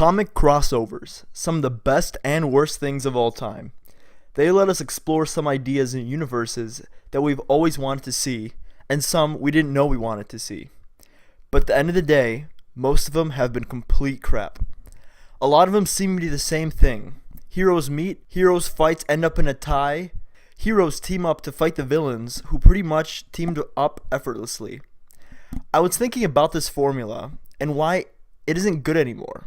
Comic crossovers, some of the best and worst things of all time. They let us explore some ideas and universes that we've always wanted to see, and some we didn't know we wanted to see. But at the end of the day, most of them have been complete crap. A lot of them seem to be the same thing. Heroes meet, heroes' fights end up in a tie, heroes team up to fight the villains who pretty much teamed up effortlessly. I was thinking about this formula and why it isn't good anymore.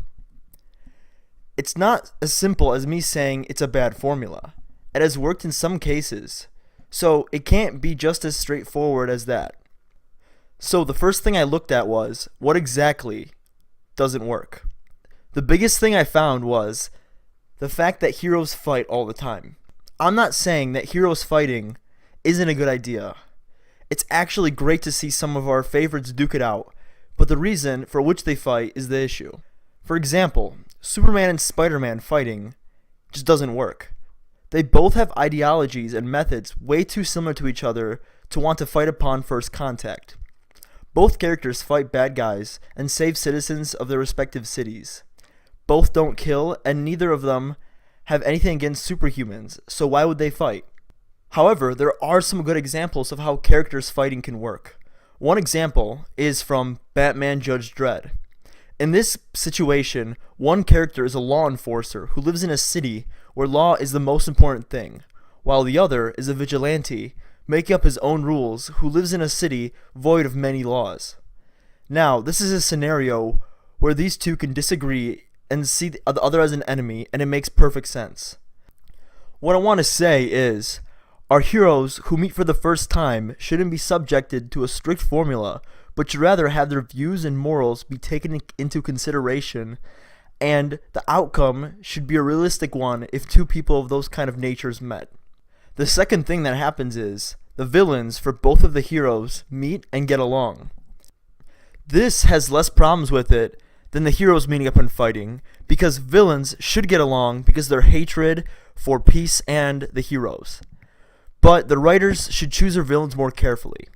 It's not as simple as me saying it's a bad formula. It has worked in some cases, so it can't be just as straightforward as that. So the first thing I looked at was, what exactly doesn't work? The biggest thing I found was the fact that heroes fight all the time. I'm not saying that heroes fighting isn't a good idea. It's actually great to see some of our favorites duke it out, but the reason for which they fight is the issue. For example, Superman and Spider-Man fighting just doesn't work. They both have ideologies and methods way too similar to each other to want to fight upon first contact. Both characters fight bad guys and save citizens of their respective cities. Both don't kill, and neither of them have anything against superhumans, so why would they fight? However, there are some good examples of how characters fighting can work. One example is from Batman Judge Dredd. In this situation, one character is a law enforcer who lives in a city where law is the most important thing, while the other is a vigilante making up his own rules who lives in a city void of many laws. Now, this is a scenario where these two can disagree and see the other as an enemy, and it makes perfect sense. What I want to say is, our heroes who meet for the first time shouldn't be subjected to a strict formula, but should rather have their views and morals be taken into consideration, and the outcome should be a realistic one if two people of those kind of natures met. The second thing that happens is, the villains for both of the heroes meet and get along. This has less problems with it than the heroes meeting up and fighting, because villains should get along because of their hatred for peace and the heroes. But the writers should choose their villains more carefully.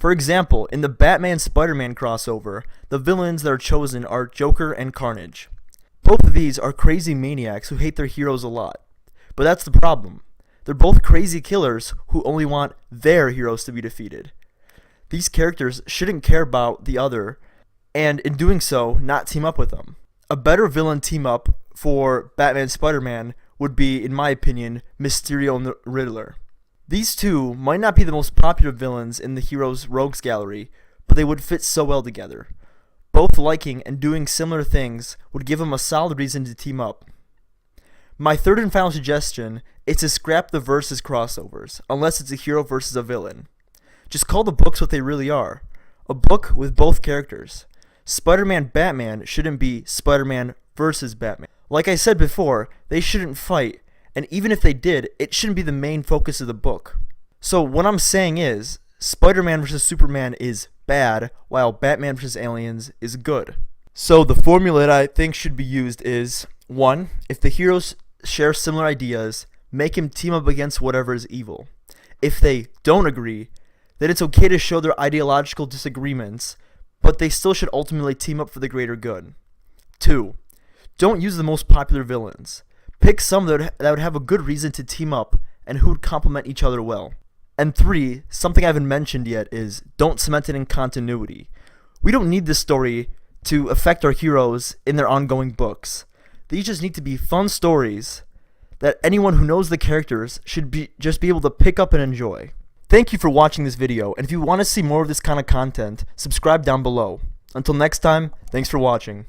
For example, in the Batman-Spider-Man crossover, the villains that are chosen are Joker and Carnage. Both of these are crazy maniacs who hate their heroes a lot. But that's the problem. They're both crazy killers who only want their heroes to be defeated. These characters shouldn't care about the other, and in doing so, not team up with them. A better villain team-up for Batman-Spider-Man would be, in my opinion, Mysterio and the Riddler. These two might not be the most popular villains in the heroes' rogues gallery, but they would fit so well together. Both liking and doing similar things would give them a solid reason to team up. My third and final suggestion is to scrap the versus crossovers, unless it's a hero versus a villain. Just call the books what they really are, a book with both characters. Spider-Man Batman shouldn't be Spider-Man versus Batman. Like I said before, they shouldn't fight, and even if they did, it shouldn't be the main focus of the book. So what I'm saying is, Spider-Man vs. Superman is bad, while Batman vs. Aliens is good. So the formula that I think should be used is, 1. If the heroes share similar ideas, make him team up against whatever is evil. If they don't agree, then it's okay to show their ideological disagreements, but they still should ultimately team up for the greater good. 2. Don't use the most popular villains. Pick some that would have a good reason to team up and who would complement each other well. And 3, something I haven't mentioned yet is, don't cement it in continuity. We don't need this story to affect our heroes in their ongoing books. These just need to be fun stories that anyone who knows the characters should just be able to pick up and enjoy. Thank you for watching this video, and if you want to see more of this kind of content, subscribe down below. Until next time, thanks for watching.